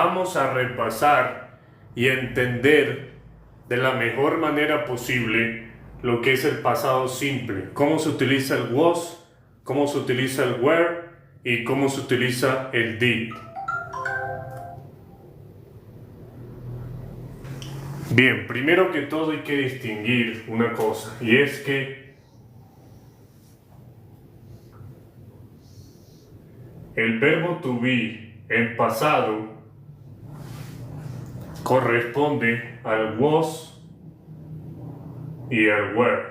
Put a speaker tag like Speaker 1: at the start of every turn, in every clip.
Speaker 1: Vamos a repasar y entender de la mejor manera posible lo que es el pasado simple, cómo se utiliza el was, cómo se utiliza el were y cómo se utiliza el did. Bien, primero que todo hay que distinguir una cosa, y es que el verbo to be en pasado corresponde al was y al were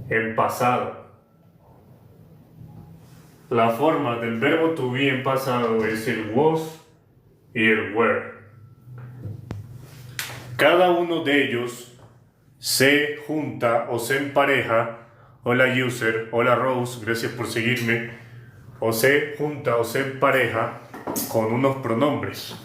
Speaker 1: en pasado. La forma del verbo to be en pasado es el was y el were. Cada uno de ellos se junta o se empareja. Hola user, hola Rose, gracias por seguirme. O se junta o se empareja con unos pronombres.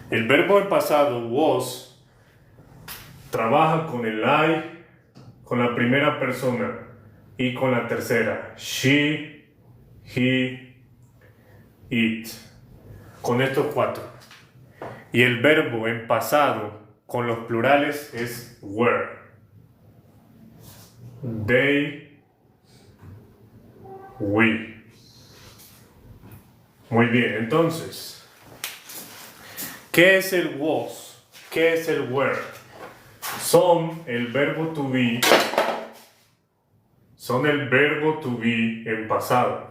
Speaker 1: El verbo en pasado, was, trabaja con el I, con la primera persona y con la tercera. She, he, it. Con estos cuatro. Y el verbo en pasado con los plurales es were. They, we. Muy bien, entonces, ¿qué es el was? ¿Qué es el were? Son el verbo to be en pasado.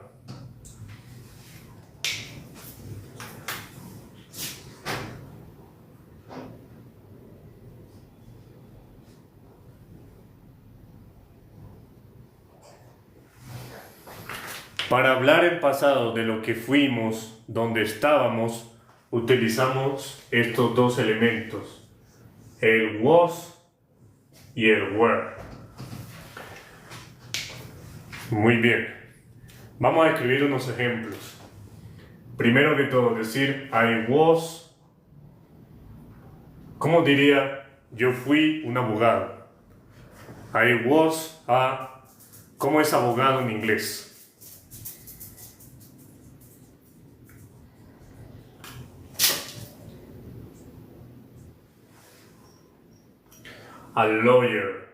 Speaker 1: Para hablar en pasado de lo que fuimos, donde estábamos, utilizamos estos dos elementos, el was y el were. Muy bien. Vamos a escribir unos ejemplos. Primero que todo, decir I was. ¿Cómo diría yo fui un abogado? I was a... ¿Cómo es abogado en inglés? A lawyer.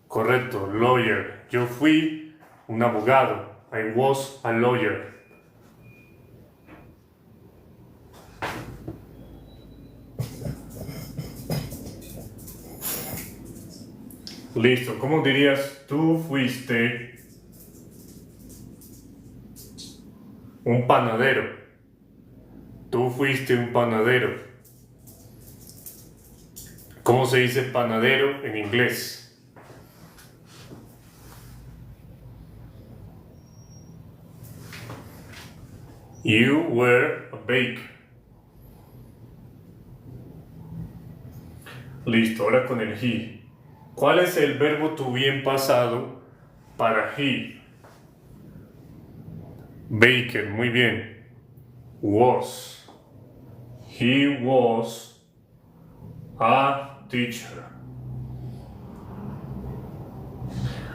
Speaker 1: Correcto, lawyer. Yo fui un abogado. I was a lawyer. Listo. ¿Cómo dirías tú fuiste un panadero? Tú fuiste un panadero. ¿Cómo se dice panadero en inglés? You were a baker. Listo, ahora con el he. ¿Cuál es el verbo to be en pasado para he? Baker, muy bien. Was. He was a teacher.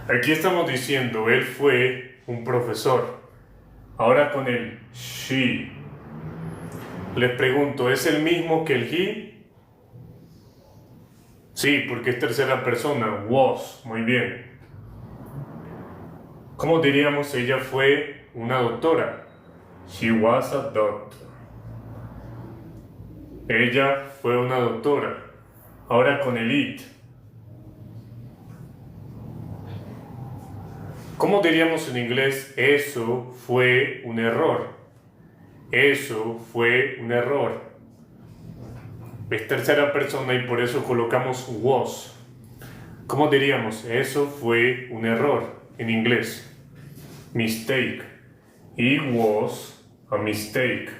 Speaker 1: Aquí estamos diciendo, él fue un profesor. Ahora con el she. Les pregunto, ¿es el mismo que el he? Sí, porque es tercera persona. Was, muy bien. ¿Cómo diríamos ella fue una doctora? She was a doctor. Ella fue una doctora. Ahora con el it. ¿Cómo diríamos en inglés? Eso fue un error. Eso fue un error. Es tercera persona y por eso colocamos was. ¿Cómo diríamos? Eso fue un error en inglés. Mistake. It was a mistake.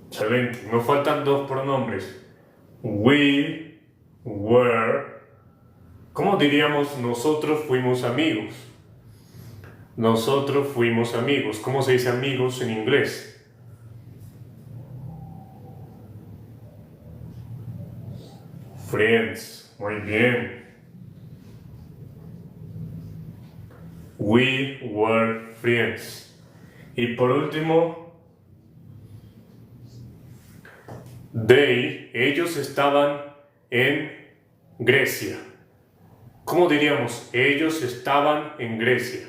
Speaker 1: Excelente. Nos faltan dos pronombres. We were. ¿Cómo diríamos nosotros fuimos amigos? Nosotros fuimos amigos. ¿Cómo se dice amigos en inglés? Friends. Muy bien. We were friends. Y por último, ellos estaban en Grecia. ¿Cómo diríamos? Ellos estaban en Grecia.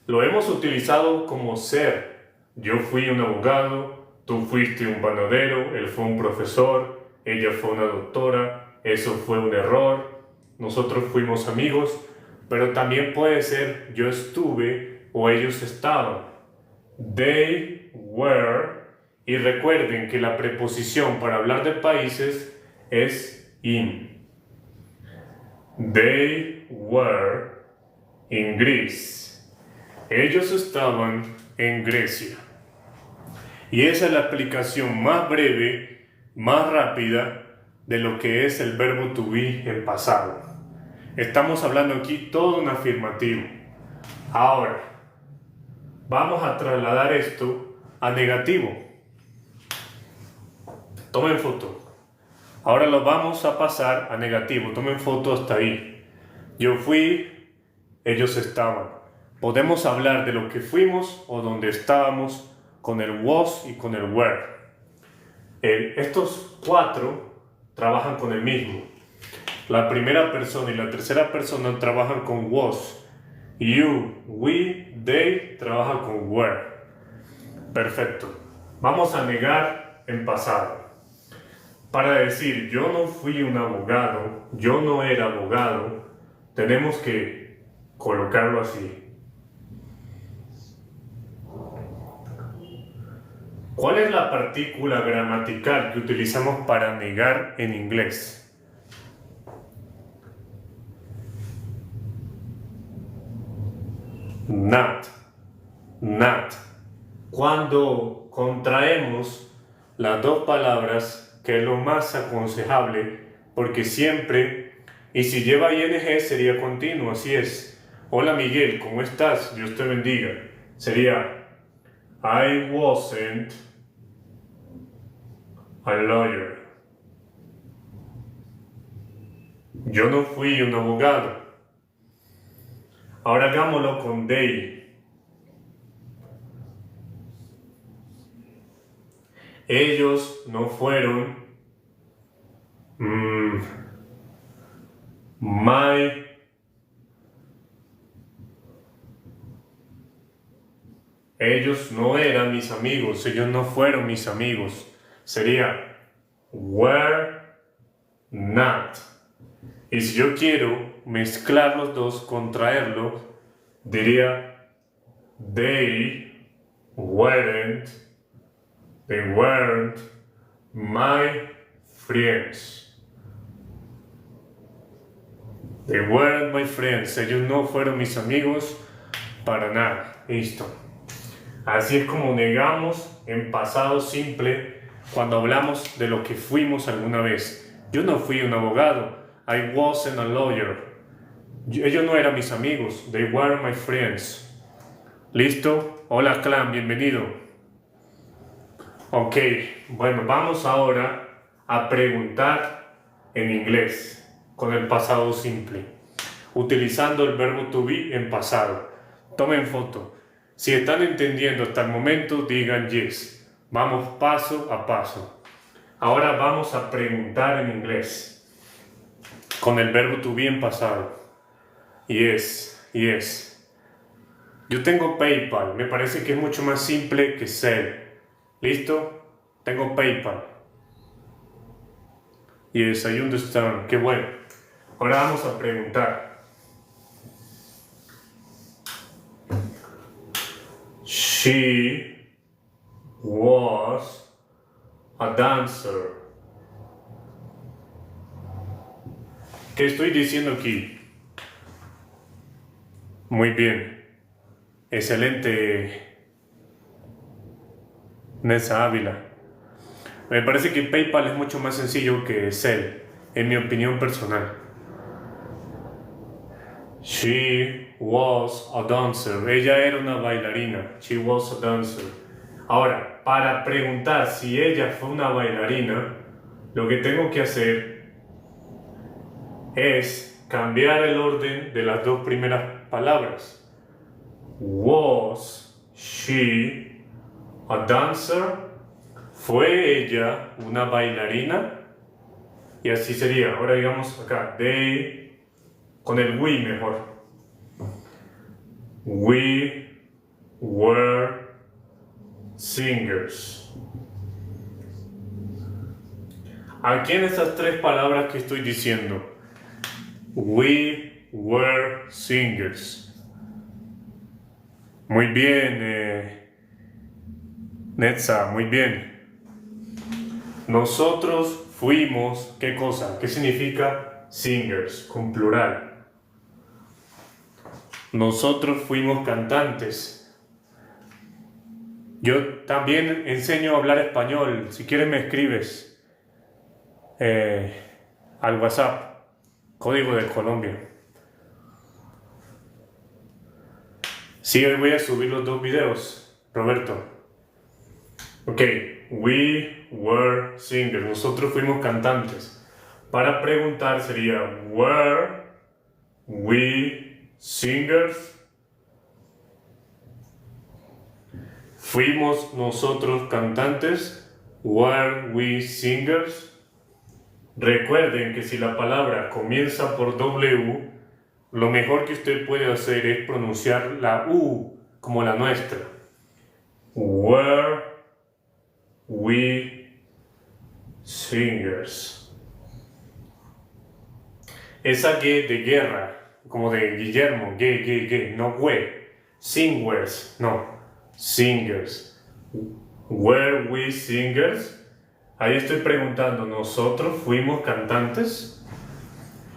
Speaker 1: Lo hemos utilizado como ser. Yo fui un abogado, tú fuiste un panadero, él fue un profesor, ella fue una doctora, eso fue un error, nosotros fuimos amigos, pero también puede ser yo estuve o ellos estaban. They were, y recuerden que la preposición para hablar de países es in. They were in Greece. Ellos estaban en Grecia. Y esa es la aplicación más breve, más rápida de lo que es el verbo to be en pasado. Estamos hablando aquí todo un afirmativo. Ahora, vamos a trasladar esto a negativo. Tomen foto. Ahora lo vamos a pasar a negativo. Tomen foto hasta ahí. Yo fui, ellos estaban. Podemos hablar de lo que fuimos o donde estábamos con el was y con el were. Estos cuatro trabajan con el mismo. La primera persona y la tercera persona trabajan con was. You, we, they trabajan con were. Perfecto. Vamos a negar en pasado. Para decir yo no fui un abogado, yo no era abogado, tenemos que colocarlo así. ¿Cuál es la partícula gramatical que utilizamos para negar en inglés? Not. Not. Cuando contraemos las dos palabras, que es lo más aconsejable, porque siempre, y si lleva ing sería continuo, así es. Hola Miguel, ¿cómo estás? Dios te bendiga. Sería I wasn't a lawyer. Yo no fui un abogado. Ahora hagámoslo con they. Ellos no fueron ellos no eran mis amigos, ellos no fueron mis amigos. Sería were not. Y si yo quiero mezclar los dos, contraerlo, diría they weren't my friends. They weren't my friends. Ellos no fueron mis amigos para nada. Listo. Así es como negamos en pasado simple cuando hablamos de lo que fuimos alguna vez. Yo no fui un abogado. I wasn't a lawyer. Ellos no eran mis amigos. They were my friends. ¿Listo? Hola clan, bienvenido. Ok, bueno, vamos ahora a preguntar en inglés con el pasado simple, utilizando el verbo to be en pasado. Tomen foto. Si están entendiendo hasta el momento, digan yes. Vamos paso a paso. Ahora vamos a preguntar en inglés con el verbo to be en pasado. Yes, yes. Yo tengo PayPal. Me parece que es mucho más simple que Zelle. ¿Listo? Tengo PayPal. Yes, I understand. Qué bueno. Ahora vamos a preguntar. She was a dancer. ¿Qué estoy diciendo aquí? Muy bien. Excelente. Nessa Ávila. Me parece que PayPal es mucho más sencillo que Zelle, en mi opinión personal. She was a dancer. Ella era una bailarina. She was a dancer. Ahora, para preguntar si ella fue una bailarina, lo que tengo que hacer es cambiar el orden de las dos primeras palabras. Was she a dancer? ¿Fue ella una bailarina? Y así sería. Ahora digamos acá, they, con el we mejor. We were singers. Aquí en estas tres palabras que estoy diciendo, we were singers. Muy bien, Netza, muy bien. Nosotros fuimos, ¿qué cosa? ¿Qué significa singers? Con plural. Nosotros fuimos cantantes. Yo también enseño a hablar español. Si quieres me escribes al WhatsApp, código de Colombia. Sí, hoy voy a subir los dos videos, Roberto. Ok, we were singers. Nosotros fuimos cantantes. Para preguntar sería, were we singers? ¿Fuimos nosotros cantantes? Were we singers? Recuerden que si la palabra comienza por W, lo mejor que usted puede hacer es pronunciar la U como la nuestra. Were we singers? Esa G de guerra, como de Guillermo, G, no we. Singers, no. Singers. Were we singers? Ahí estoy preguntando, ¿nosotros fuimos cantantes?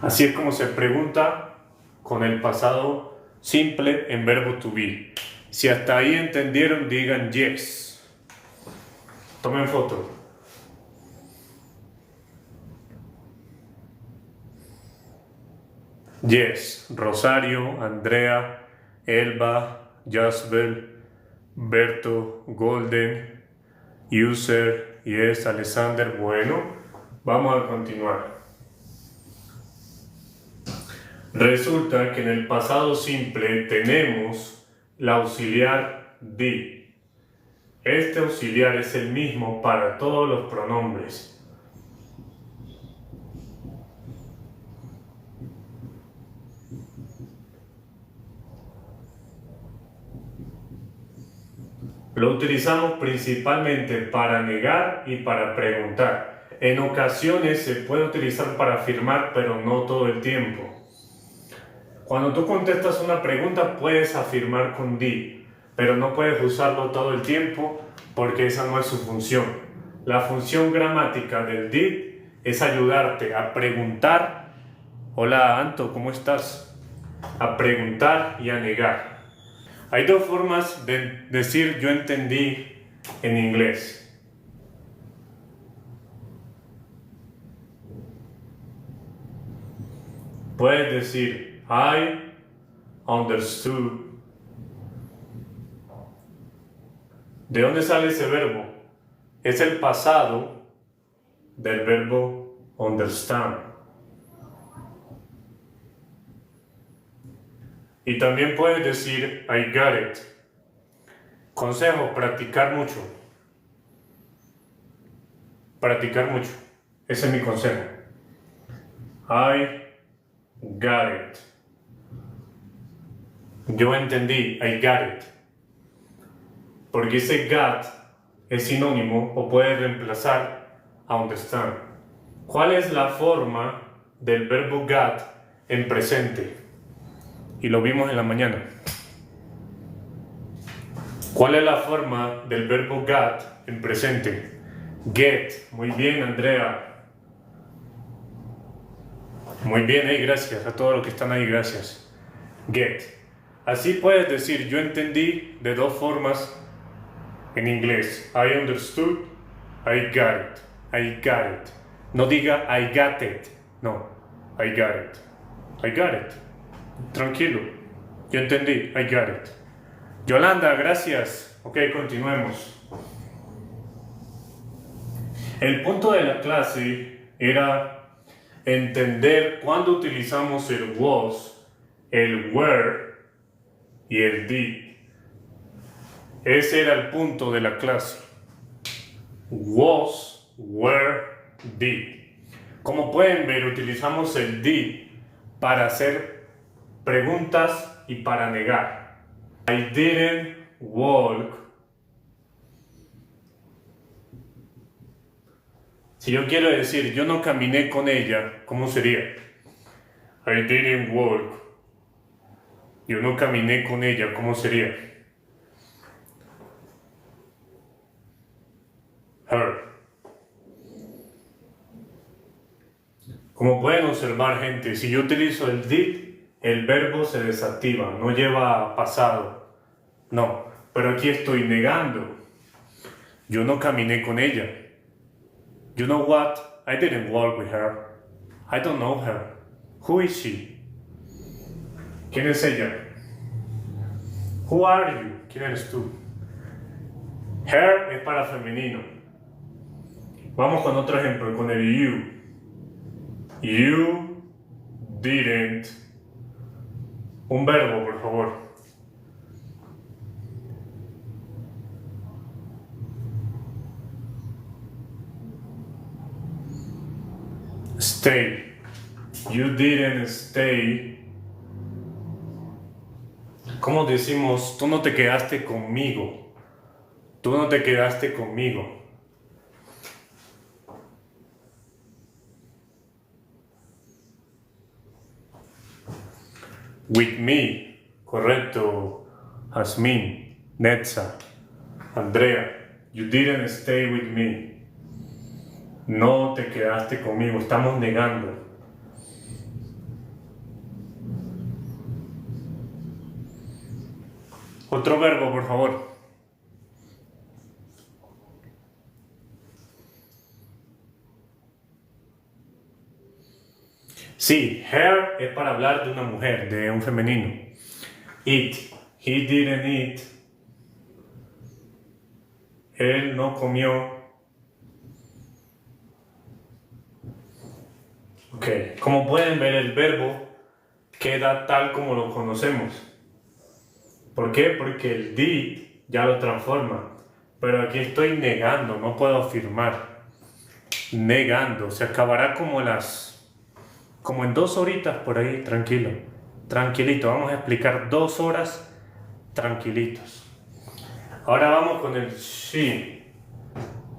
Speaker 1: Así es como se pregunta con el pasado simple en verbo to be. Si hasta ahí entendieron, digan yes. Tomen foto. Yes. Rosario, Andrea, Elba, Jasbel, Berto, Golden, User, yes, Alexander. Bueno, vamos a continuar. Resulta que en el pasado simple tenemos la auxiliar did. Este auxiliar es el mismo para todos los pronombres. Lo utilizamos principalmente para negar y para preguntar. En ocasiones se puede utilizar para afirmar, pero no todo el tiempo. Cuando tú contestas una pregunta puedes afirmar con did, pero no puedes usarlo todo el tiempo porque esa no es su función. La función gramática del did es ayudarte a preguntar. Hola Anto, ¿cómo estás? A preguntar y a negar. Hay dos formas de decir yo entendí en inglés. Puedes decir I understood. ¿De dónde sale ese verbo? Es el pasado del verbo understand. Y también puedes decir I got it. Consejo, practicar mucho. Practicar mucho. Ese es mi consejo. I got it. Yo entendí, I got it. Porque ese got es sinónimo o puede reemplazar a understand. ¿Cuál es la forma del verbo got en presente? Y lo vimos en la mañana. ¿Cuál es la forma del verbo got en presente? Get. Muy bien, Andrea. Muy bien, gracias a todos los que están ahí, gracias. Get. Así puedes decir yo entendí de dos formas en inglés. I understood, I got it. I got it. No diga I got it. No, I got it. I got it. Tranquilo. Yo entendí. I got it. Yolanda, gracias. Ok, continuemos. El punto de la clase era entender cuándo utilizamos el was, el were y el did. Ese era el punto de la clase. Was, were, did. Como pueden ver, utilizamos el did para hacer preguntas y para negar. I didn't walk. Si yo quiero decir yo no caminé con ella, ¿cómo sería? I didn't walk. Yo no caminé con ella, ¿cómo sería? Her. Como pueden observar, gente, si yo utilizo el did, el verbo se desactiva, no lleva pasado. No, pero aquí estoy negando. Yo no caminé con ella. You know what? I didn't walk with her. I don't know her. Who is she? ¿Quién es ella? Who are you? ¿Quién eres tú? Her es para femenino. Vamos con otro ejemplo, con el you. You didn't. Un verbo, por favor. Stay. You didn't stay. ¿Cómo decimos? Tú no te quedaste conmigo. Tú no te quedaste conmigo. With me. Correcto. Jasmine. Netza. Andrea. You didn't stay with me. No te quedaste conmigo. Estamos negando. Otro verbo, por favor. Sí, her es para hablar de una mujer, de un femenino. Eat. He didn't eat. Él no comió. Ok, como pueden ver, el verbo queda tal como lo conocemos. ¿Por qué? Porque el did ya lo transforma. Pero aquí estoy negando, no puedo afirmar. Negando, se acabará como en 2 horitas por ahí, tranquilo. Tranquilito, vamos a explicar 2 horas tranquilitos. Ahora vamos con el she.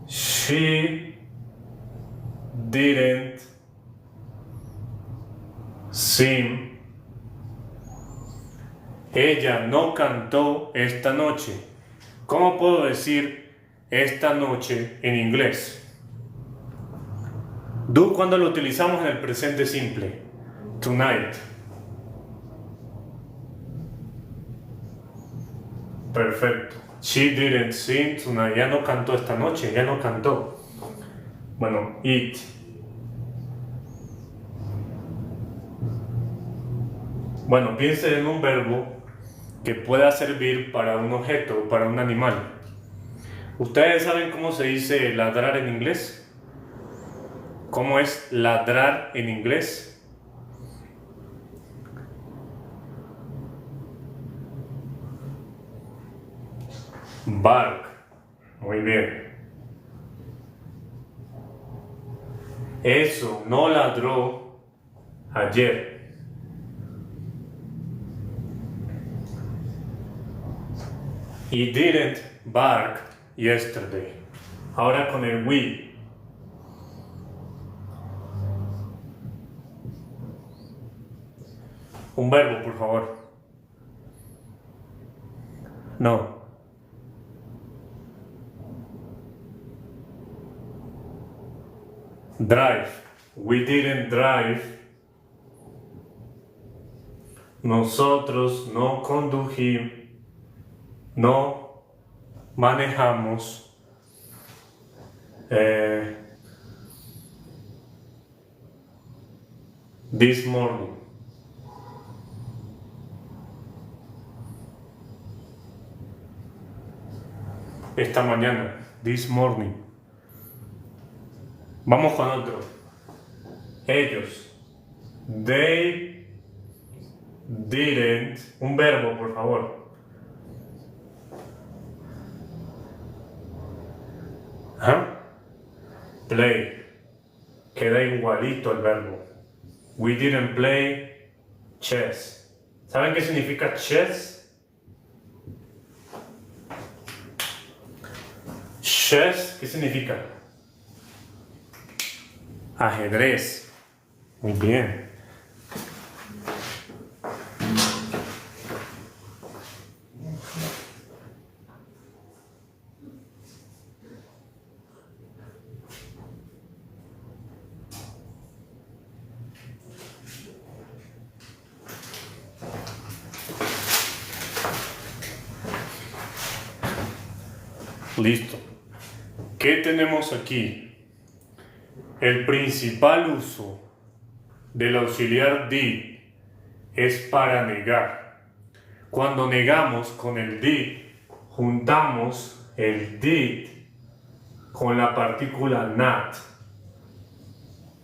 Speaker 1: She didn't sing. Ella no cantó esta noche. ¿Cómo puedo decir esta noche en inglés? Do cuando lo utilizamos en el presente simple. Tonight. Perfecto. She didn't sing tonight. Ya no cantó esta noche. Ya no cantó. Bueno, it. Bueno, piensen en un verbo que pueda servir para un objeto o para un animal. ¿Ustedes saben cómo se dice ladrar en inglés? ¿Cómo es ladrar en inglés? Bark. Muy bien. Eso no ladró ayer. He didn't bark yesterday. Ahora con el we. Un verbo, por favor. No. Drive. We didn't drive. Nosotros no condujimos. No manejamos. This morning. esta mañana, this morning. Vamos con otro. Ellos, they didn't, un verbo por favor. Play, queda igualito el verbo. We didn't play chess. ¿Saben qué significa chess? Chess, ¿qué significa? Ajedrez. Muy bien. Listo. ¿Qué tenemos aquí? El principal uso del auxiliar did es para negar. Cuando negamos con el did, juntamos el did con la partícula not.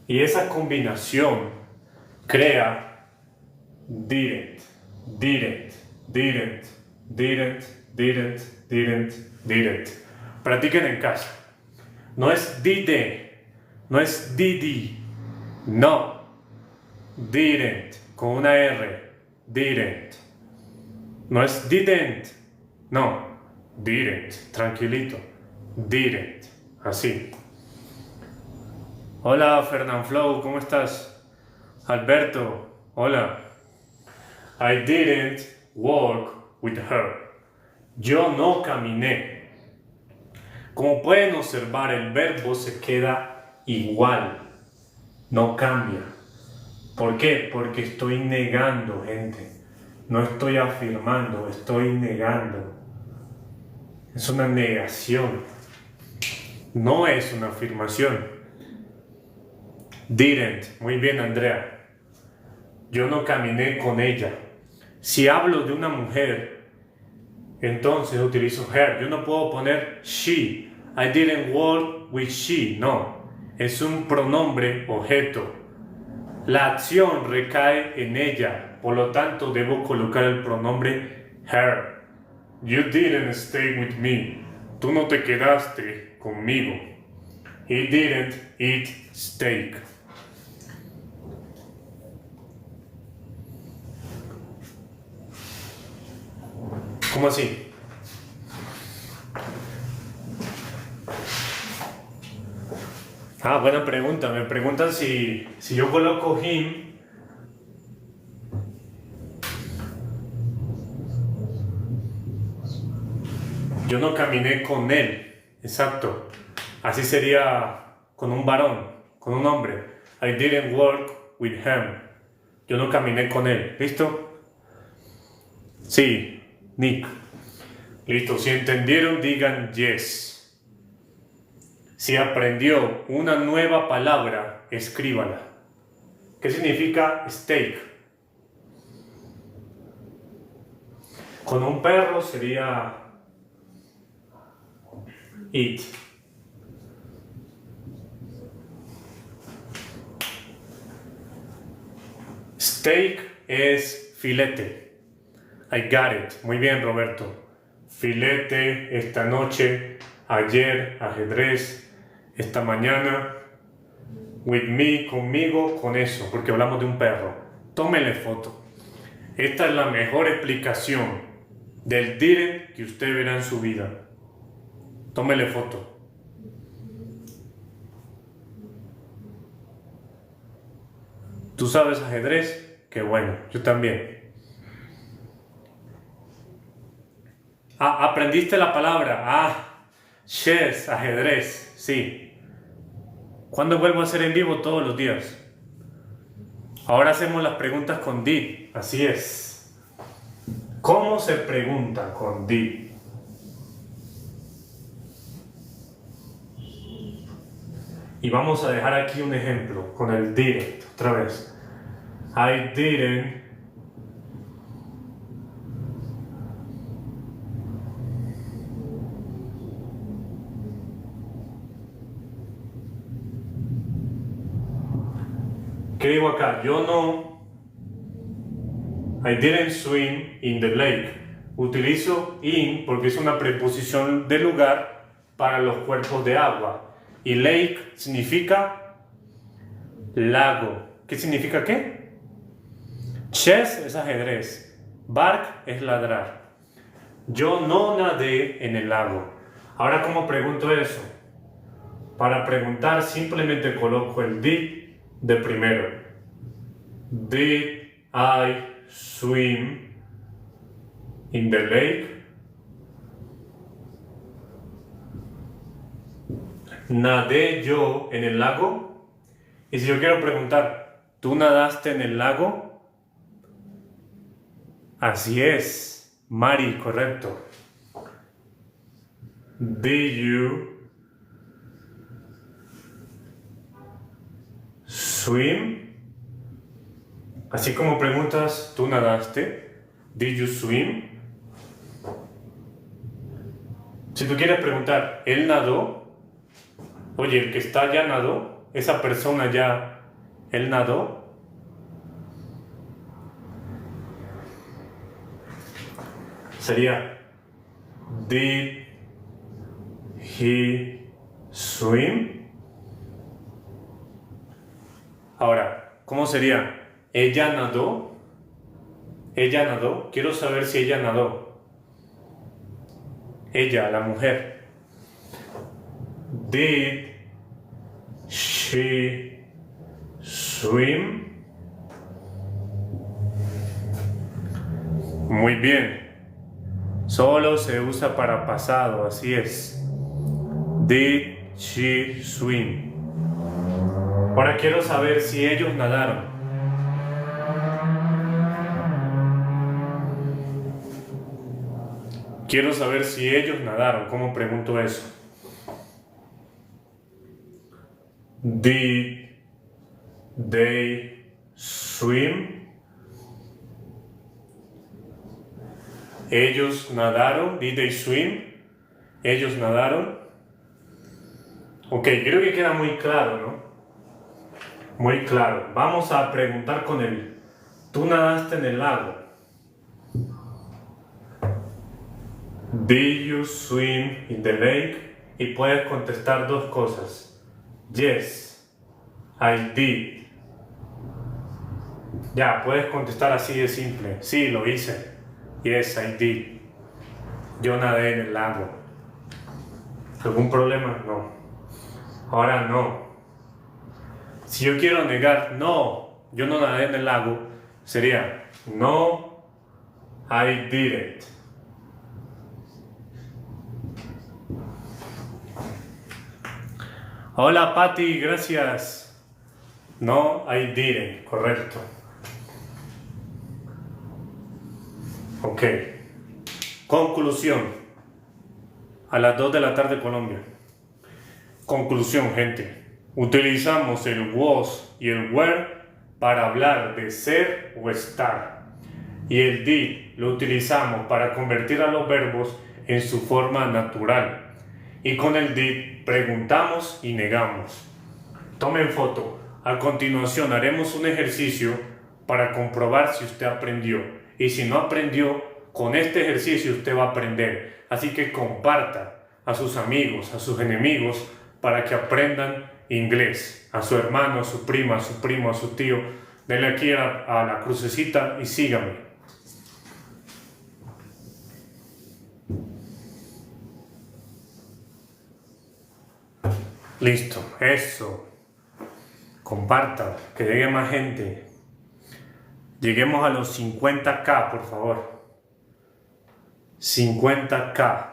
Speaker 1: Y esa combinación crea didn't, didn't, didn't, didn't, didn't, didn't, didn't. Practiquen en casa. No es did, no es didi, no. Didn't, con una R, didn't. No es didn't, no. Didn't, tranquilito. Didn't, así. Hola Fernanfloo, ¿cómo estás? Alberto, hola. I didn't walk with her. Yo no caminé. Como pueden observar, el verbo se queda igual, no cambia. ¿Por qué? Porque estoy negando, gente. No estoy afirmando, estoy negando. Es una negación. No es una afirmación. Didn't. Muy bien, Andrea. Yo no caminé con ella. Si hablo de una mujer, entonces utilizo her. Yo no puedo poner she. I didn't walk with she. No. Es un pronombre objeto. La acción recae en ella. Por lo tanto, debo colocar el pronombre her. You didn't stay with me. Tú no te quedaste conmigo. He didn't eat steak. ¿Cómo así? Buena pregunta. Me preguntan si yo coloco him. Yo no caminé con él. Exacto. Así sería con un varón, con un hombre. I didn't walk with him. Yo no caminé con él. ¿Listo? Sí. Nick. Listo, si entendieron, digan yes. Si aprendió una nueva palabra, escríbala. ¿Qué significa steak? Con un perro sería eat. Steak es filete. I got it. Muy bien, Roberto. Filete, esta noche, ayer, ajedrez, esta mañana, with me, conmigo, con eso, porque hablamos de un perro. Tómele foto. Esta es la mejor explicación del didn't que usted verá en su vida. Tómele foto. ¿Tú sabes ajedrez? Qué bueno, yo también. Aprendiste la palabra. Chess, ajedrez, sí. ¿Cuándo vuelvo a hacer en vivo? Todos los días. Ahora hacemos las preguntas con did. Así es. ¿Cómo se pregunta con did? Y vamos a dejar aquí un ejemplo con el didn't. Otra vez. I didn't ¿Qué digo acá? Yo no... I didn't swim in the lake. Utilizo in porque es una preposición de lugar para los cuerpos de agua. Y lake significa lago. ¿Qué significa qué? Chess es ajedrez. Bark es ladrar. Yo no nadé en el lago. Ahora, ¿cómo pregunto eso? Para preguntar simplemente coloco el did de primero. Did I swim in the lake? ¿Nadé yo en el lago? Y si yo quiero preguntar, ¿tú nadaste en el lago? Así es, Mari, correcto. Did you swim? Así como preguntas, ¿tú nadaste? Did you swim? Si tú quieres preguntar, ¿él nadó? Oye, el que está allá nadó. Esa persona ya, ¿él nadó? Sería, did he swim? Ahora, ¿cómo sería? ¿Ella nadó? ¿Ella nadó? Quiero saber si ella nadó. Ella, la mujer. Did she swim? Muy bien. Solo se usa para pasado, así es. Did she swim? Ahora quiero saber si ellos nadaron. Quiero saber si ellos nadaron. ¿Cómo pregunto eso? Did they swim? Ellos nadaron. Did they swim? Ellos nadaron. Ok, creo que queda muy claro, ¿no? Muy claro. Vamos a preguntar con él. ¿Tú nadaste en el lago? Did you swim in the lake? Y puedes contestar dos cosas. Yes, I did. Ya, puedes contestar así de simple. Sí, lo hice. Yes, I did. Yo nadé en el lago. ¿Algún problema? No. Ahora no. Si yo quiero negar, no, yo no nadé en el lago, sería, no, I didn't. Hola, Patty, gracias. No, I didn't, correcto. Ok. Conclusión. A las 2 de la tarde, Colombia. Conclusión, gente. Utilizamos el was y el were para hablar de ser o estar. Y el did lo utilizamos para convertir a los verbos en su forma natural. Y con el did preguntamos y negamos. Tomen foto. A continuación haremos un ejercicio para comprobar si usted aprendió. Y si no aprendió, con este ejercicio usted va a aprender. Así que comparta a sus amigos, a sus enemigos, para que aprendan inglés. A su hermano, a su prima, a su primo, a su tío. Denle aquí a la crucecita y síganme. Listo, eso. Compartan, que llegue más gente. Lleguemos a los 50K, por favor. 50K.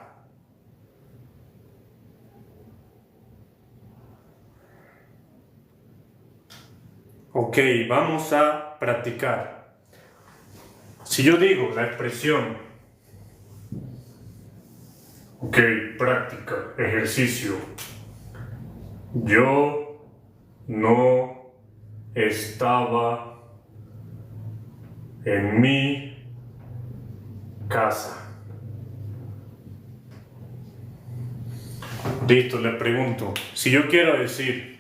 Speaker 1: Ok, vamos a practicar. Si yo digo la expresión, ok, práctica, ejercicio. Yo no estaba en mi casa. Listo, le pregunto. Si yo quiero decir,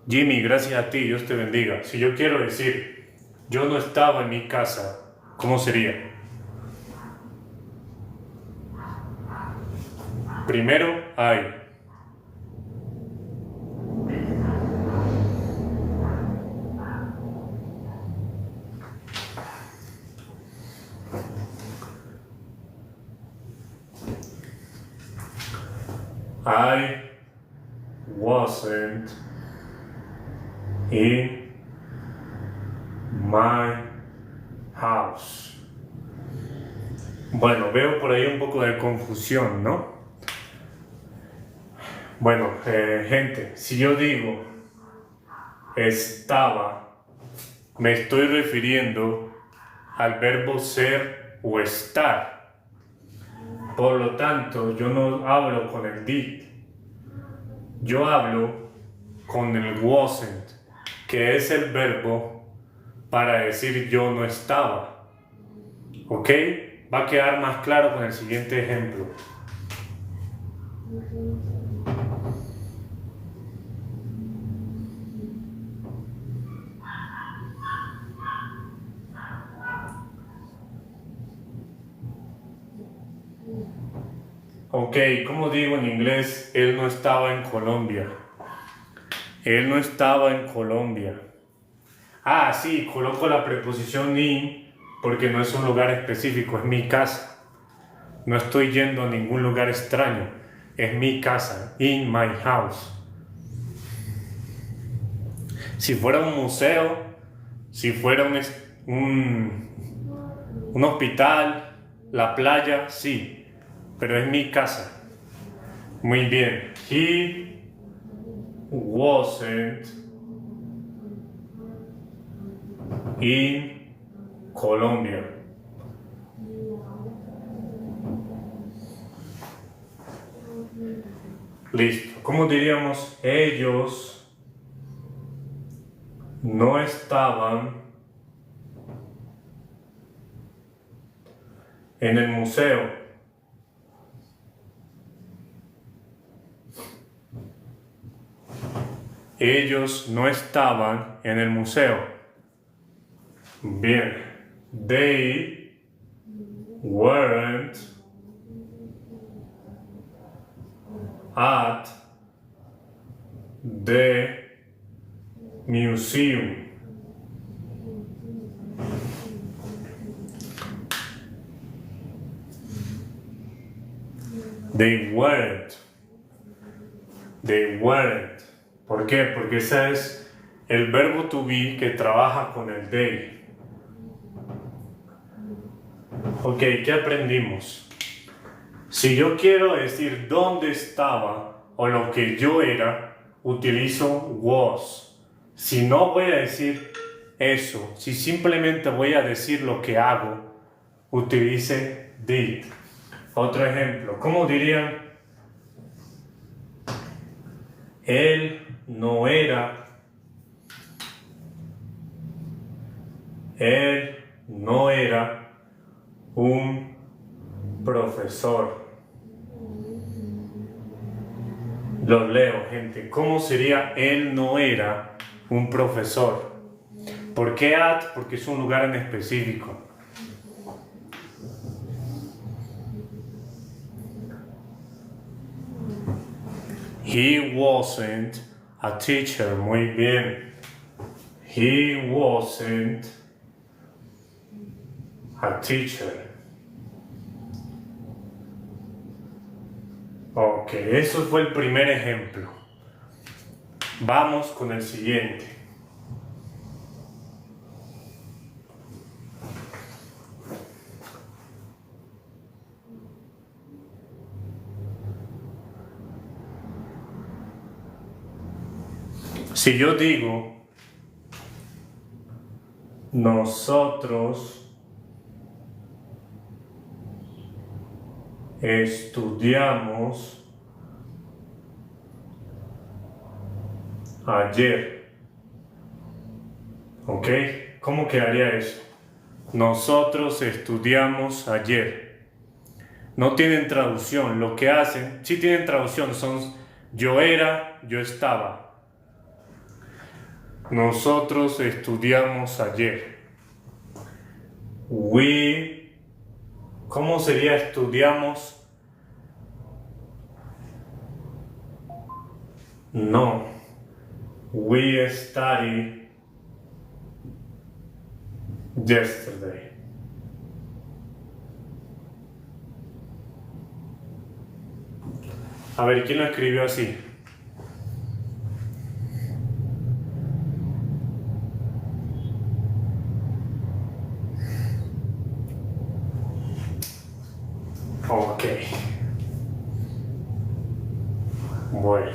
Speaker 1: Jimmy, gracias a ti, Dios te bendiga. Si yo quiero decir, yo no estaba en mi casa, ¿cómo sería? Primero, I wasn't in my house. Bueno, veo por ahí un poco de confusión, ¿no? Bueno, gente, si yo digo estaba, me estoy refiriendo al verbo ser o estar. Por lo tanto, yo no hablo con el did. Yo hablo con el wasn't, que es el verbo para decir yo no estaba. ¿Ok? Va a quedar más claro con el siguiente ejemplo. Ok, como digo en inglés, él no estaba en Colombia. Él no estaba en Colombia. Ah, sí, coloco la preposición in porque no es un lugar específico, es mi casa. No estoy yendo a ningún lugar extraño, es mi casa, in my house. Si fuera un museo, si fuera un hospital, la playa, sí, pero es mi casa. Muy bien. He wasn't in Colombia. Listo. ¿Cómo diríamos? Ellos no estaban en el museo. Ellos no estaban en el museo. Bien. They weren't at the museum. They weren't. They weren't. ¿Por qué? Porque ese es el verbo to be que trabaja con el they. Ok, ¿qué aprendimos? Si yo quiero decir dónde estaba o lo que yo era, utilizo was. Si no voy a decir eso, si simplemente voy a decir lo que hago, utilice did. Otro ejemplo, ¿cómo dirían? Él no era un profesor. Los leo, gente. ¿Cómo sería él no era un profesor? ¿Por qué at? Porque es un lugar en específico. He wasn't a teacher. Muy bien. He wasn't a teacher. Ok, eso fue el primer ejemplo. Vamos con el siguiente. Si yo digo, nosotros estudiamos ayer. ¿Ok? ¿Cómo quedaría eso? Nosotros estudiamos ayer. No tienen traducción. Lo que hacen, sí tienen traducción, son yo era, yo estaba. Nosotros estudiamos ayer. ¿Cómo sería estudiamos? No. We studied yesterday. A ver, ¿quién lo escribió así? Ok. Bueno.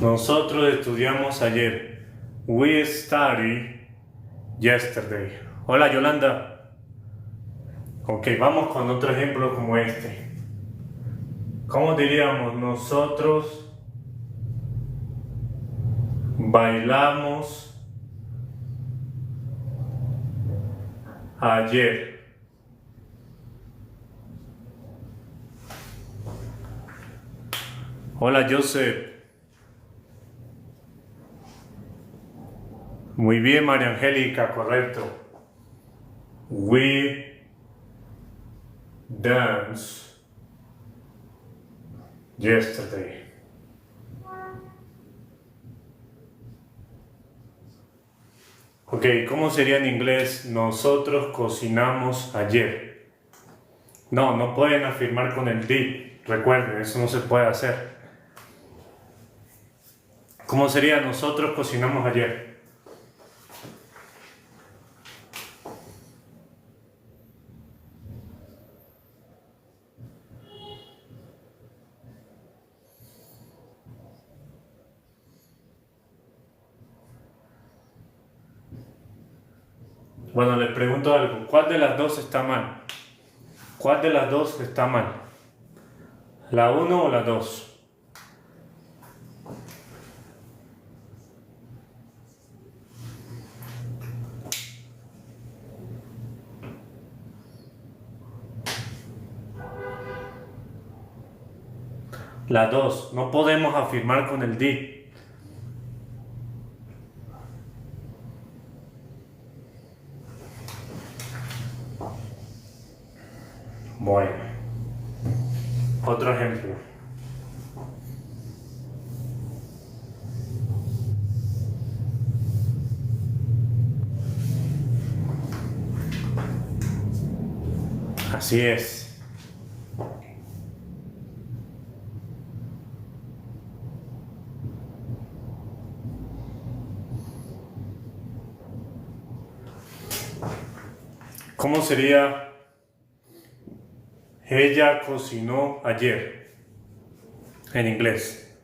Speaker 1: Nosotros estudiamos ayer. We studied yesterday. Hola, Yolanda. Ok, vamos con otro ejemplo como este. ¿Cómo diríamos? Nosotros bailamos ayer. Hola, Joseph. Muy bien, María Angélica, correcto. We danced yesterday. Ok, ¿cómo sería en inglés? Nosotros cocinamos ayer. No, no pueden afirmar con el did. Recuerden, eso no se puede hacer. ¿Cómo sería? Nosotros cocinamos ayer. Bueno, les pregunto algo. ¿Cuál de las dos está mal? ¿Cuál de las dos está mal? ¿La 1 o la 2? La 2. No podemos afirmar con el did. Bueno. Otro ejemplo. Así es. ¿Cómo sería? Ella cocinó ayer. En inglés.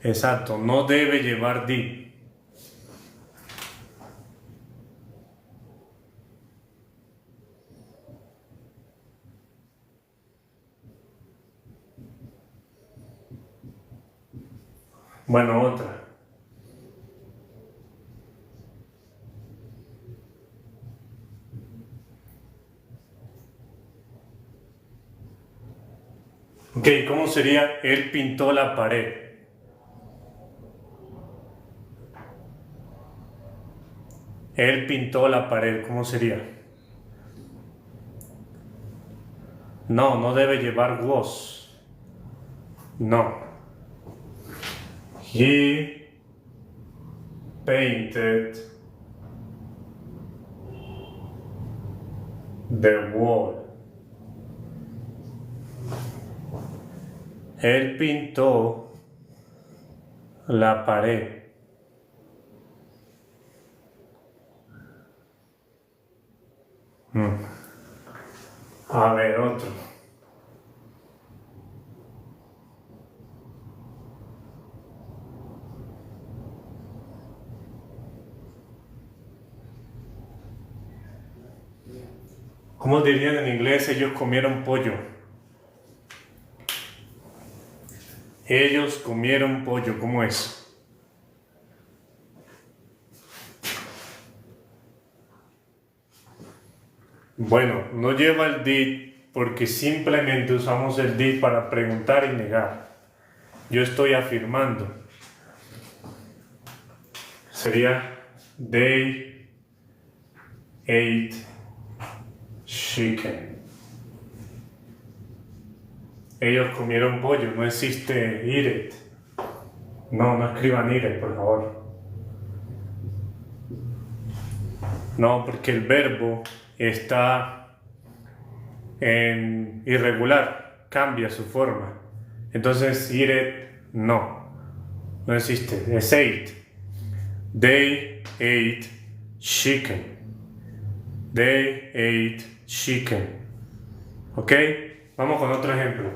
Speaker 1: Exacto, no debe llevar did. Bueno, otra. Ok, ¿cómo sería? Él pintó la pared. Él pintó la pared. ¿Cómo sería? No, no debe llevar was. No. He painted the wall. Él pintó la pared. A ver, otro. ¿Cómo dirían en inglés? Ellos comieron pollo. Ellos comieron pollo. ¿Cómo es? Bueno, no lleva el did, porque simplemente usamos el did para preguntar y negar. Yo estoy afirmando. Sería they ate chicken. Ellos comieron pollo, no existe eat it. No escriban eat it, por favor. No, porque el verbo está en irregular, cambia su forma. Entonces, eat it, no existe, es ate. They ate chicken. They ate chicken. ¿Ok? Vamos con otro ejemplo.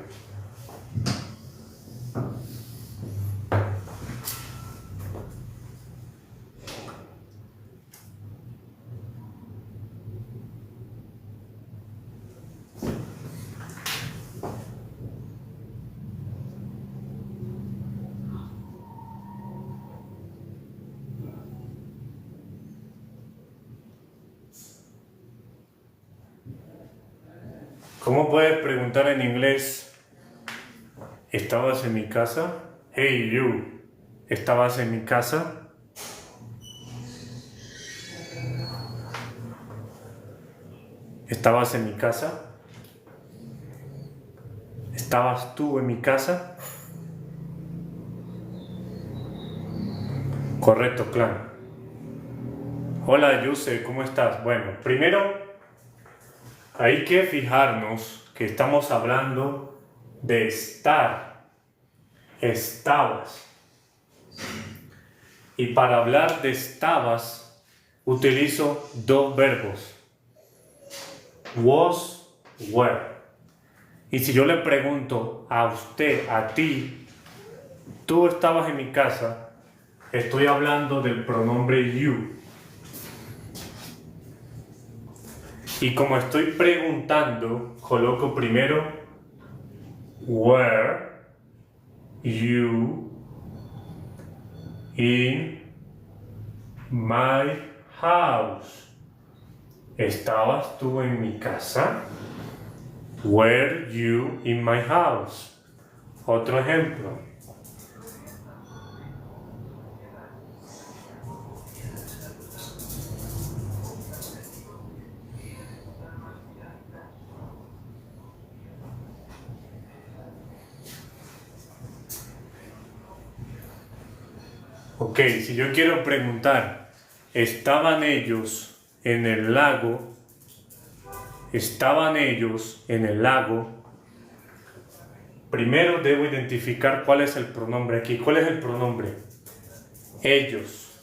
Speaker 1: ¿Cómo puedes preguntar en inglés? ¿Estabas en mi casa? Hey you, ¿estabas en mi casa? ¿Estabas en mi casa? ¿Estabas tú en mi casa? Correcto, clan. Hola, Yuse, ¿cómo estás? Bueno, primero hay que fijarnos que estamos hablando de estar. Estabas. Y para hablar de estabas, utilizo dos verbos. Was, were. Y si yo le pregunto a usted, a ti, tú estabas en mi casa, estoy hablando del pronombre you. Y como estoy preguntando, coloco primero were you in my house. ¿Estabas tú en mi casa? Were you in my house? Otro ejemplo. Ok, si yo quiero preguntar, ¿estaban ellos en el lago? ¿Estaban ellos en el lago? Primero debo identificar cuál es el pronombre aquí. ¿Cuál es el pronombre? Ellos.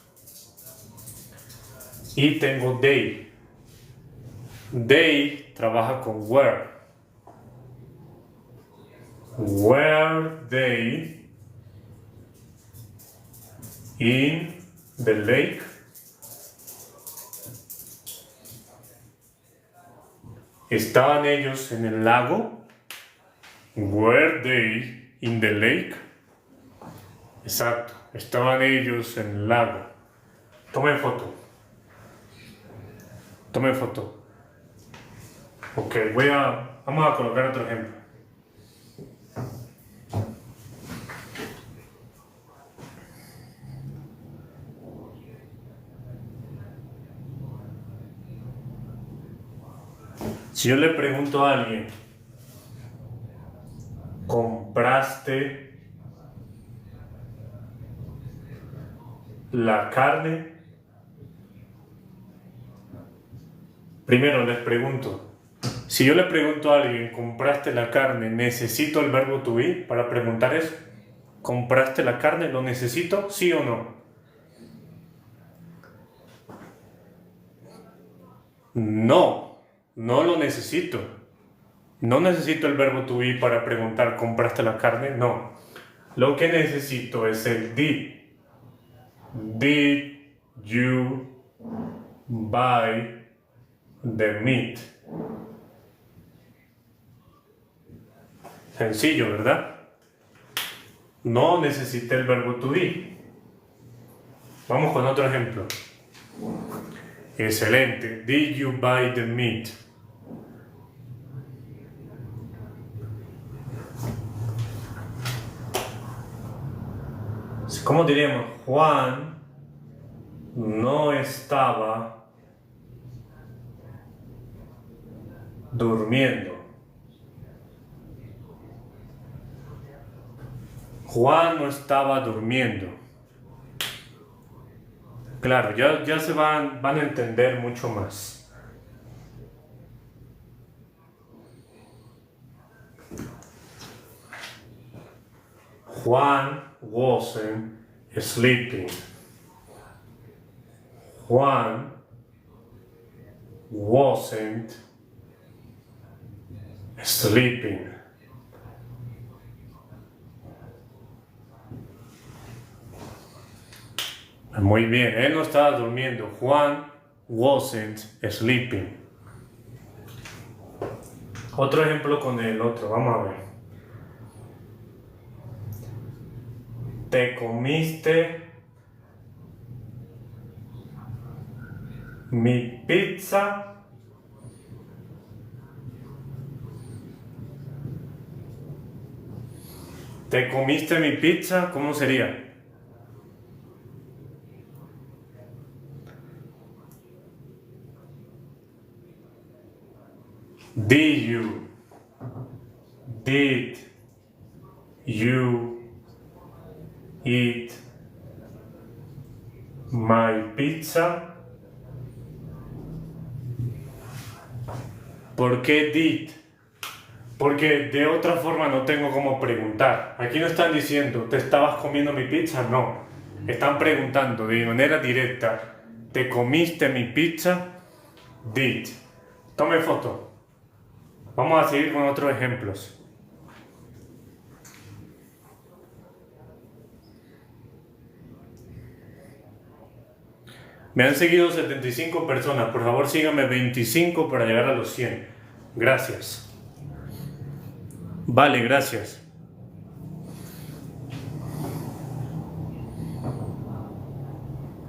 Speaker 1: Y tengo they. They trabaja con were. Were they in the lake? ¿Estaban ellos en el lago? Were they in the lake? Exacto, estaban ellos en el lago. Tomen foto. Tomen foto. Ok, vamos a colocar otro ejemplo. Si yo le pregunto a alguien, ¿compraste la carne? Primero les pregunto, si yo le pregunto a alguien, ¿compraste la carne? ¿Necesito el verbo to be para preguntar eso? ¿Compraste la carne? ¿Lo necesito? ¿Sí o no? No lo necesito. No necesito el verbo to be para preguntar, ¿compraste la carne? No. Lo que necesito es el did. Did you buy the meat? Sencillo, ¿verdad? No necesité el verbo to be. Vamos con otro ejemplo. Excelente. Did you buy the meat? ¿Cómo diríamos? Juan no estaba durmiendo. Juan no estaba durmiendo. Claro, ya se van a entender mucho más. Juan wasn't sleeping. Juan wasn't sleeping. Muy bien, él no estaba durmiendo. Juan wasn't sleeping. Otro ejemplo con el otro, vamos a ver. ¿Te comiste mi pizza? ¿Te comiste mi pizza? ¿Cómo sería? Did you eat my pizza? ¿Por qué did? Porque de otra forma no tengo cómo preguntar. Aquí no están diciendo, ¿te estabas comiendo mi pizza? No. Están preguntando de manera directa, ¿te comiste mi pizza? Did. Tome foto. Vamos a seguir con otros ejemplos. Me han seguido 75 personas. Por favor, síganme 25 para llegar a los 100. Gracias. Vale, gracias.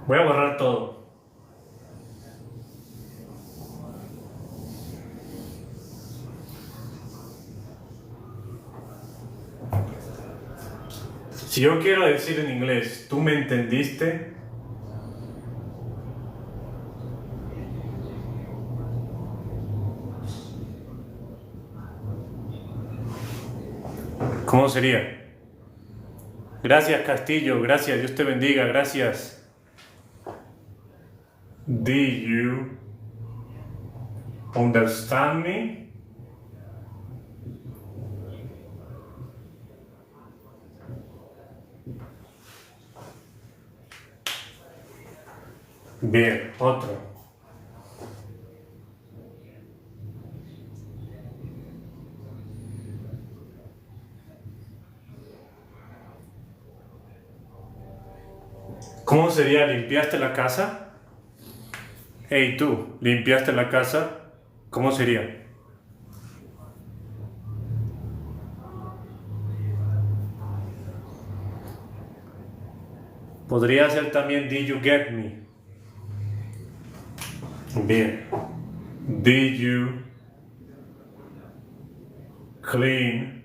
Speaker 1: Voy a borrar todo. Si yo quiero decir en inglés, ¿tú me entendiste? ¿Cómo sería? Gracias, Castillo, gracias, Dios te bendiga, gracias. Did you understand me? Bien, otro. ¿Cómo sería? ¿Limpiaste la casa? Hey, tú, ¿limpiaste la casa? ¿Cómo sería? Podría ser también Did you get me? Bien. Did you clean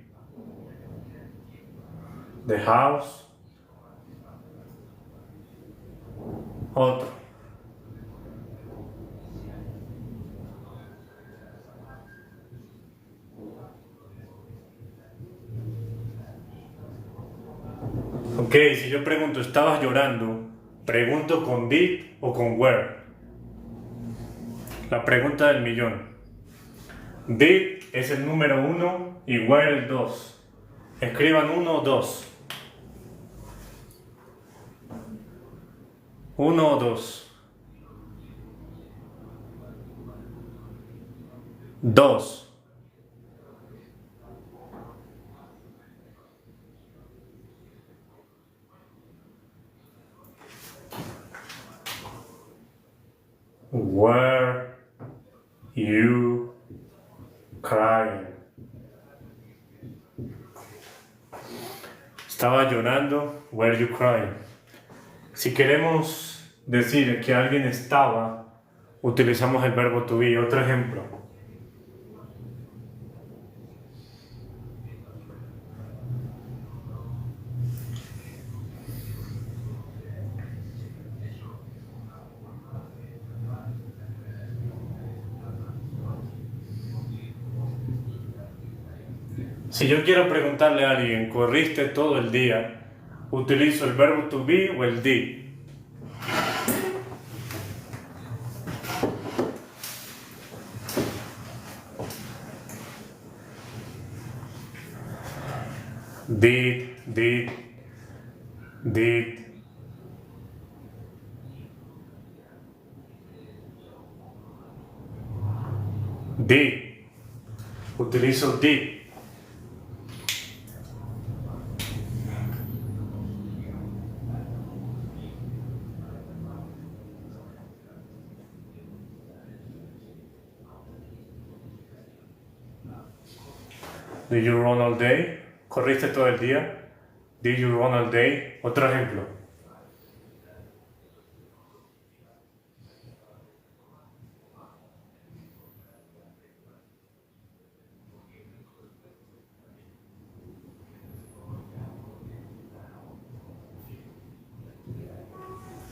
Speaker 1: the house? Otro. Ok, si yo pregunto, ¿estabas llorando? ¿Pregunto con did o con where? La pregunta del millón. Did es el número 1 y where el 2. Escriban 1 o 2. 1 o 2. 2. Were you crying? Estaba llorando. Were you crying? Si queremos decir que alguien estaba, utilizamos el verbo to be. Otro ejemplo. Si yo quiero preguntarle a alguien, ¿corriste todo el día? ¿Utilizo el verbo to be o el did? Did, did, did. Did. Utilizo did. Did you run all day? ¿Corriste todo el día? Did you run all day? Otro ejemplo.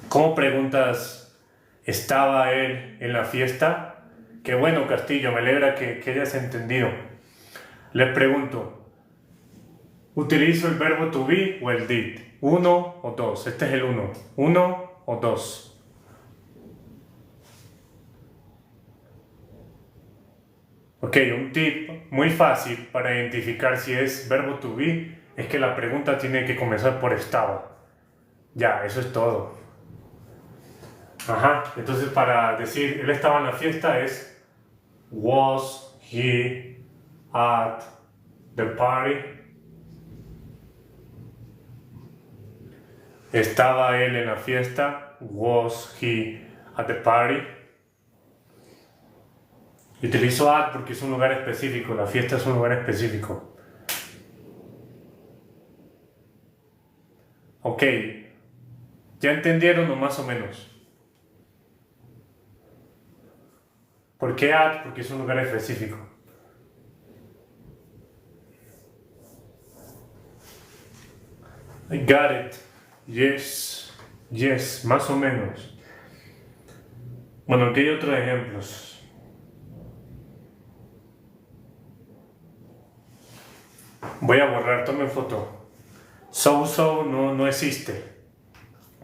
Speaker 1: ¿Cómo preguntas, ¿estaba él en la fiesta? Qué bueno, Castillo, me alegra que hayas entendido. Les pregunto, ¿utilizo el verbo to be o el did? ¿Uno o dos? Este es el uno. ¿Uno o dos? Ok, un tip muy fácil para identificar si es verbo to be es que la pregunta tiene que comenzar por estaba. Ya, eso es todo. Ajá, entonces para decir él estaba en la fiesta es was he at the party. ¿Estaba él en la fiesta? Was he at the party? Utilizo at porque es un lugar específico, la fiesta es un lugar específico. Ok, ¿ya entendieron o más o menos? ¿Por qué at? Porque es un lugar específico. I got it. Yes. Yes, más o menos. Bueno, aquí hay otros ejemplos. Voy a borrar, tome foto. So no existe.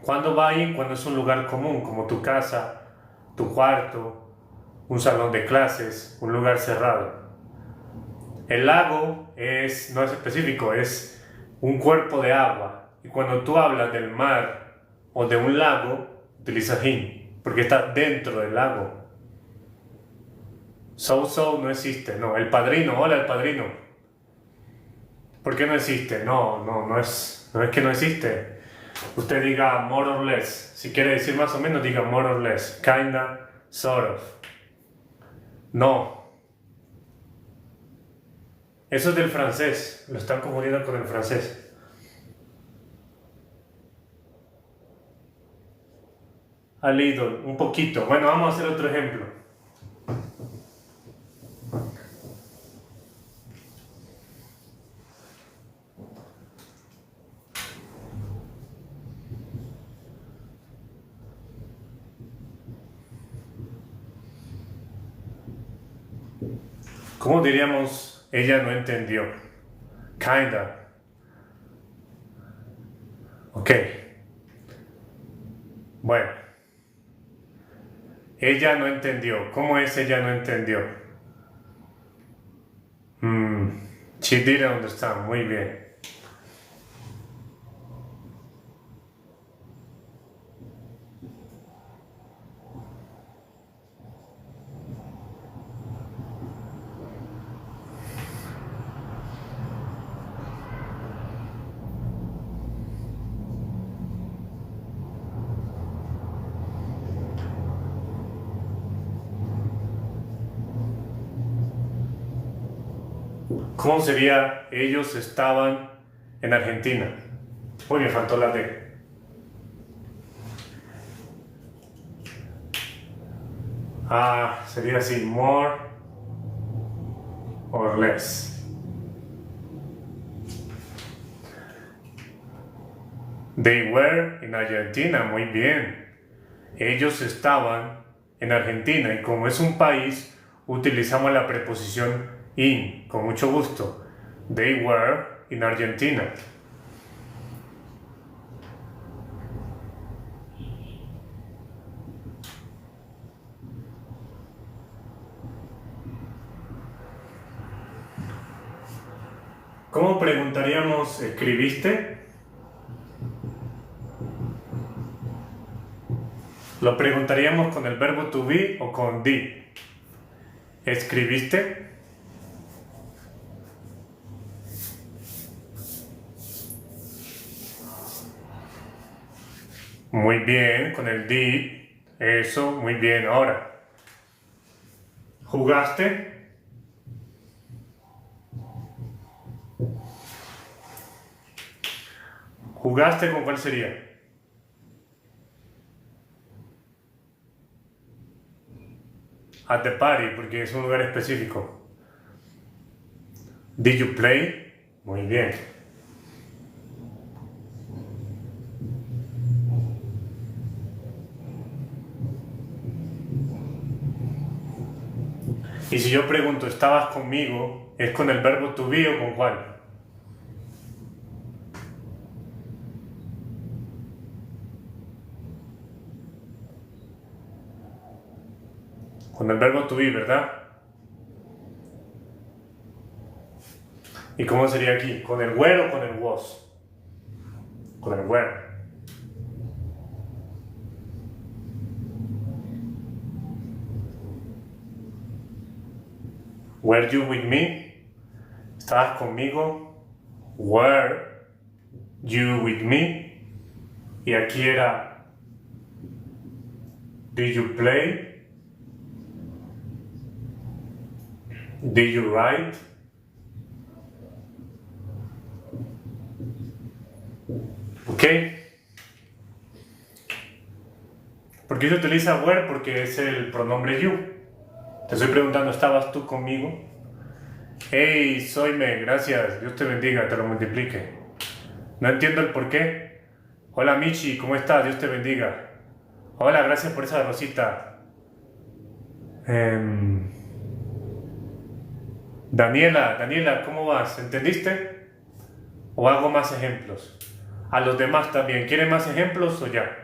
Speaker 1: ¿Cuándo va ahí? Cuando es un lugar común, como tu casa, tu cuarto, un salón de clases, un lugar cerrado. El lago no es específico, es un cuerpo de agua. Y cuando tú hablas del mar o de un lago, utilizas in, porque está dentro del lago. So no existe, no. El padrino, hola el padrino. ¿Por qué no existe? No es que no existe. Usted diga more or less. Si quiere decir más o menos, diga more or less. Kinda, sort of. No. Eso es del francés. Lo están confundiendo con el francés. A little, un poquito. Bueno, vamos a hacer otro ejemplo. ¿Cómo diríamos ella no entendió? Kinda. Ok. Bueno. Ella no entendió. ¿Cómo es ella no entendió? She didn't understand. Muy bien. ¿Cómo sería ellos estaban en Argentina? Uy, me faltó la D. Sería así, more or less. They were in Argentina, muy bien. Ellos estaban en Argentina y como es un país, utilizamos la preposición in, con mucho gusto. They were in Argentina. ¿Cómo preguntaríamos escribiste? Lo preguntaríamos con el verbo to be o con di. ¿Escribiste? Muy bien, con el di. Eso, muy bien. Ahora, ¿jugaste? ¿Jugaste con cuál sería? At the party, porque es un lugar específico. Did you play? Muy bien. Y si yo pregunto, ¿estabas conmigo? ¿Es con el verbo to be o con cuál? Con el verbo to be, ¿verdad? ¿Y cómo sería aquí? ¿Con el were o con el was? Con el were. Were you with me? ¿Estabas conmigo? Were you with me? Y aquí era did you play? Did you write? ¿Ok? ¿Por qué se utiliza were? Porque es el pronombre you. Te estoy preguntando, ¿estabas tú conmigo? Hey, soy Me, gracias, Dios te bendiga, te lo multiplique. No entiendo el por qué. Hola Michi, ¿cómo estás? Dios te bendiga. Hola, gracias por esa rosita. Daniela, ¿cómo vas? ¿Entendiste? ¿O hago más ejemplos? A los demás también. ¿Quieren más ejemplos o ya?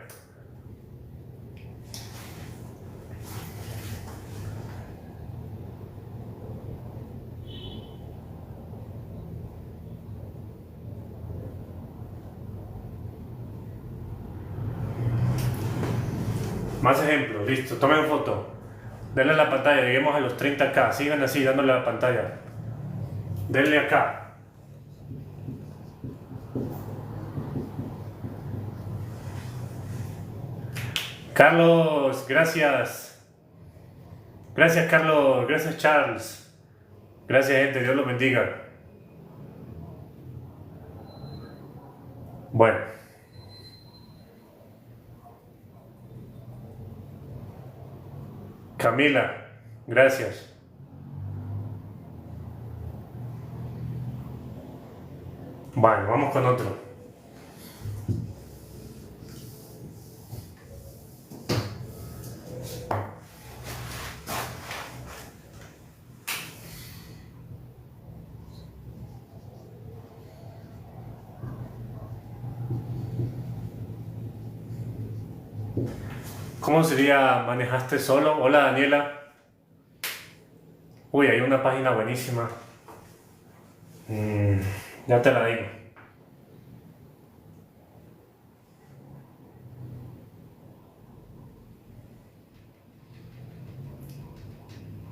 Speaker 1: Más ejemplos, listo. Tomen foto. Denle a la pantalla, lleguemos a los 30K. Sigan así, dándole a la pantalla. Denle acá. Carlos, gracias. Gracias, Carlos. Gracias, Charles. Gracias, gente. Dios los bendiga. Bueno. Camila, gracias. Bueno, vamos con otro. ¿Cómo sería manejaste solo? Hola Daniela. Uy, hay una página buenísima. Ya te la digo.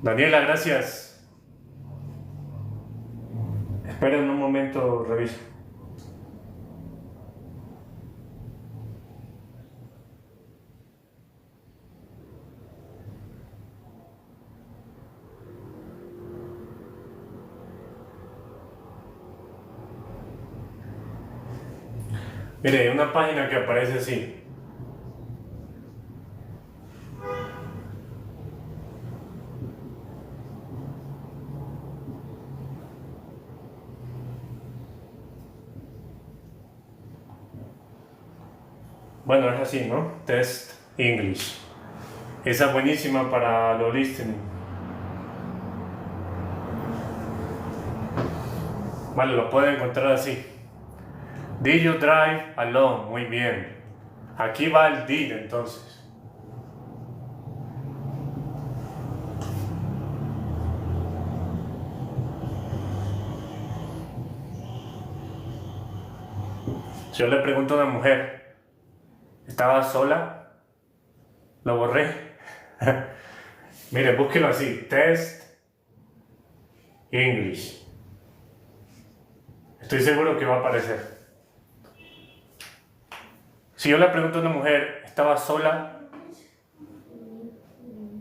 Speaker 1: Daniela, gracias. Esperen un momento, reviso. Mire, hay una página que aparece así. Bueno, es así, ¿no? Test English. Esa es buenísima para lo listening. Vale, lo pueden encontrar así. Did you drive alone? Muy bien. Aquí va el did entonces. Si yo le pregunto a una mujer, ¿estaba sola? Lo borré. Mire, búsquelo así. Test English. Estoy seguro que va a aparecer. Si yo le pregunto a una mujer, ¿estaba sola?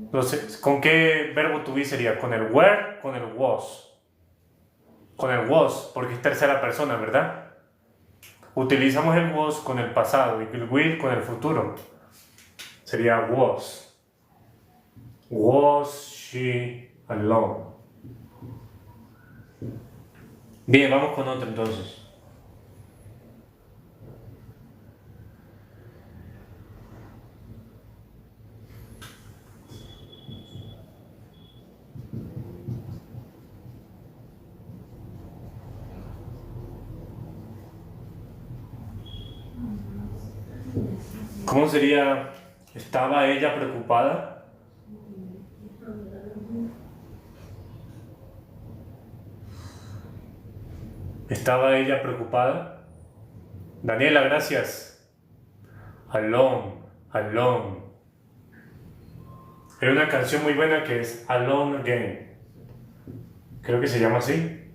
Speaker 1: Entonces, ¿con qué verbo to be sería? ¿Con el were? ¿Con el was? Con el was, porque es tercera persona, ¿verdad? Utilizamos el was con el pasado y el will con el futuro. Sería was. Was she alone? Bien, vamos con otro entonces. ¿Cómo sería? ¿Estaba ella preocupada? ¿Estaba ella preocupada? Daniela, gracias. Alone, alone. Hay una canción muy buena que es Alone Again. Creo que se llama así.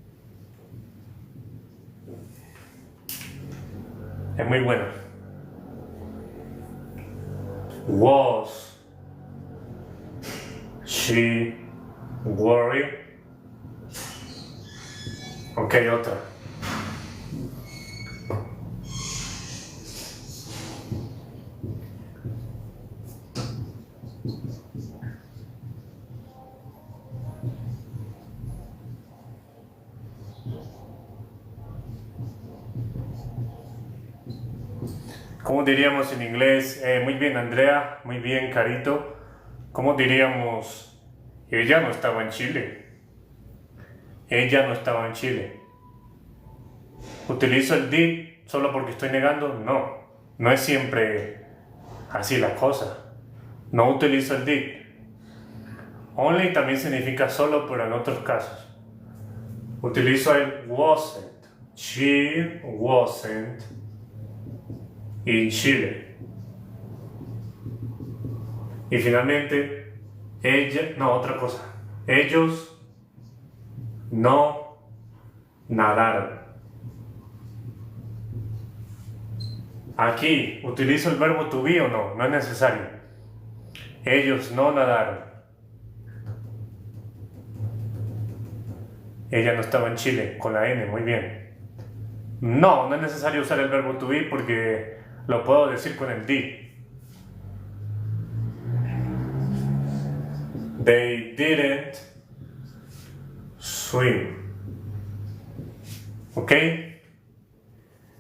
Speaker 1: Es muy buena. Was she worried? Ok, otra. ¿Cómo diríamos en inglés? Muy bien, Andrea. Muy bien, Carito. ¿Cómo diríamos? Ella no estaba en Chile. Ella no estaba en Chile. ¿Utilizo el did solo porque estoy negando? No. No es siempre así la cosa. No utilizo el did. Only también significa solo, pero en otros casos. Utilizo el wasn't. She wasn't in Chile. Y finalmente, otra cosa. Ellos no nadaron. Aquí, ¿utilizo el verbo to be o no? No es necesario. Ellos no nadaron. Ella no estaba en Chile, con la N, muy bien. No es necesario usar el verbo to be porque lo puedo decir con el did. They didn't swim. ¿Ok?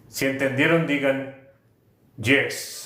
Speaker 1: Si entendieron, digan yes.